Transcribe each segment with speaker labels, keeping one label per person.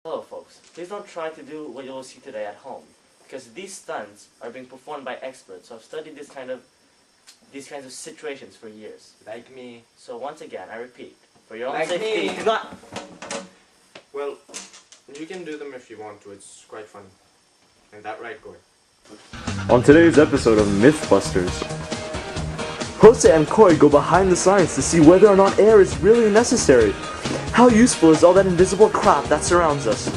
Speaker 1: Hello folks, please don't try to do what you will see today at home, because these stunts are being performed by experts who have studied these kinds of situations for years.
Speaker 2: Like me.
Speaker 1: So once again, I repeat, for your own
Speaker 2: Like
Speaker 1: safety,
Speaker 2: me.
Speaker 1: do not...
Speaker 2: Well, you can do them if you want to, it's quite fun. And that right, Corey?
Speaker 3: On today's episode of Mythbusters, Jose and Koi go behind the science to see whether or not air is really necessary. How useful is all that invisible crap that surrounds us?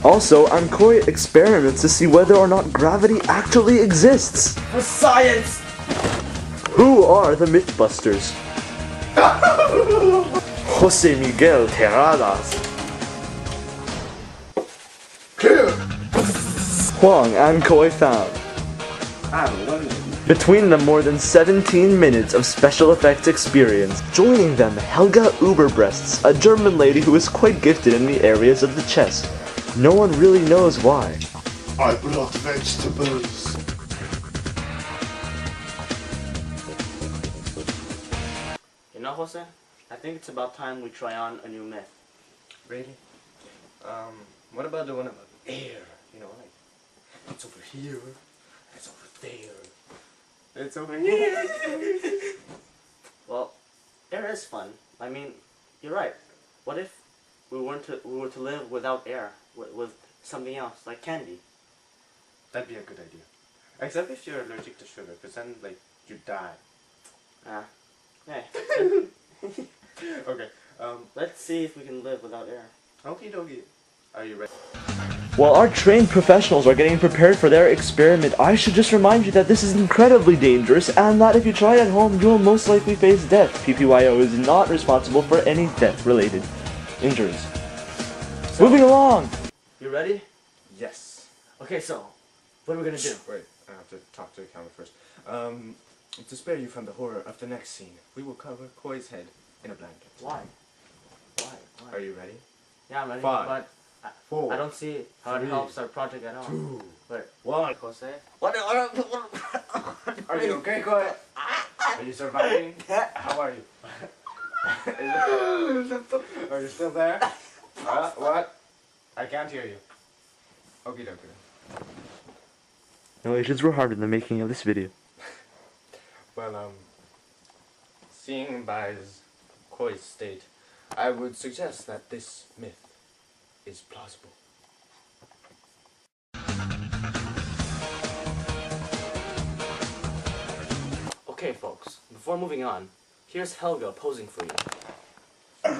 Speaker 3: Also, Koi experiments to see whether or not gravity actually exists.
Speaker 1: For science!
Speaker 3: Who are the Mythbusters? Jose Miguel Terradas, Huang and Koi found. Between them, more than 17 minutes of special effects experience. Joining them, Helga Uberbreasts, a German lady who is quite gifted in the areas of the chest. No one really knows why.
Speaker 4: I brought vegetables.
Speaker 1: You know, Jose, I think it's about time we try on a new myth.
Speaker 2: Really? What about the one about air? You know, like, it's over here, it's over there, it's over here.
Speaker 1: Well, air is fun. I mean, you're right. What if we were to live without air, with something else, like candy?
Speaker 2: That'd be a good idea. Except if you're allergic to sugar, because then, like, you die.
Speaker 1: Hey.
Speaker 2: Okay,
Speaker 1: Let's see if we can live without air.
Speaker 2: okie dokie. Are you ready?
Speaker 3: While our trained professionals are getting prepared for their experiment, I should just remind you that this is incredibly dangerous and that if you try it at home, you will most likely face death. PPYO is not responsible for any death-related injuries. Moving along!
Speaker 1: You ready?
Speaker 2: Yes.
Speaker 1: Okay, so, what are we gonna do?
Speaker 2: Wait, I have to talk to the camera first. To spare you from the horror of the next scene, we will cover Koi's head in a blanket.
Speaker 1: Why? Why?
Speaker 2: Are you ready?
Speaker 1: Yeah, I'm ready,
Speaker 2: 5,
Speaker 1: but
Speaker 2: 4,
Speaker 1: I don't see how it
Speaker 2: 3,
Speaker 1: helps our project at all.
Speaker 2: 2,
Speaker 1: Wait,
Speaker 2: 1.
Speaker 1: Jose?
Speaker 2: Are you okay, Koi? Are you surviving? How are you? Are you still there? What? I can't hear you. Okie dokie.
Speaker 3: Narrations were hard in the making of this video.
Speaker 2: Well, seeing by Koi's state, I would suggest that this myth is plausible.
Speaker 1: Okay, folks, before moving on, here's Helga posing for you.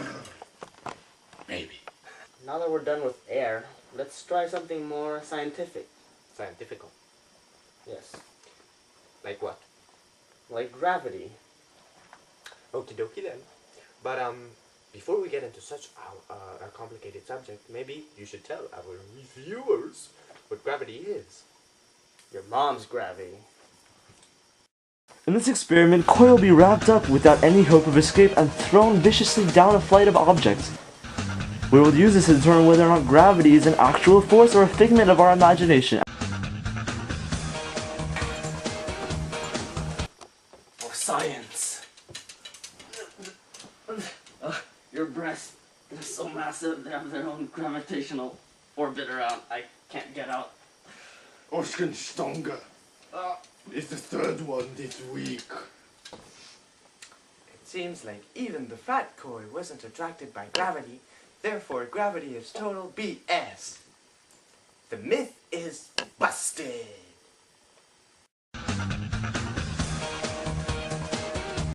Speaker 4: Maybe.
Speaker 1: Now that we're done with air, let's try something more scientific.
Speaker 2: Scientifical.
Speaker 1: Yes,
Speaker 2: Like what?
Speaker 1: like gravity.
Speaker 2: Okie dokie then. But before we get into such a complicated subject, maybe you should tell our viewers what gravity is.
Speaker 1: Your mom's gravity.
Speaker 3: In this experiment, Koi will be wrapped up without any hope of escape and thrown viciously down a flight of objects. We will use this to determine whether or not gravity is an actual force or a figment of our imagination.
Speaker 1: For science. Your breasts, they're so massive, they have their own gravitational orbit around. I can't get out.
Speaker 4: Oskenstonga is the third one this week.
Speaker 2: It seems like even the fat Koi wasn't attracted by gravity, therefore gravity is total BS. The myth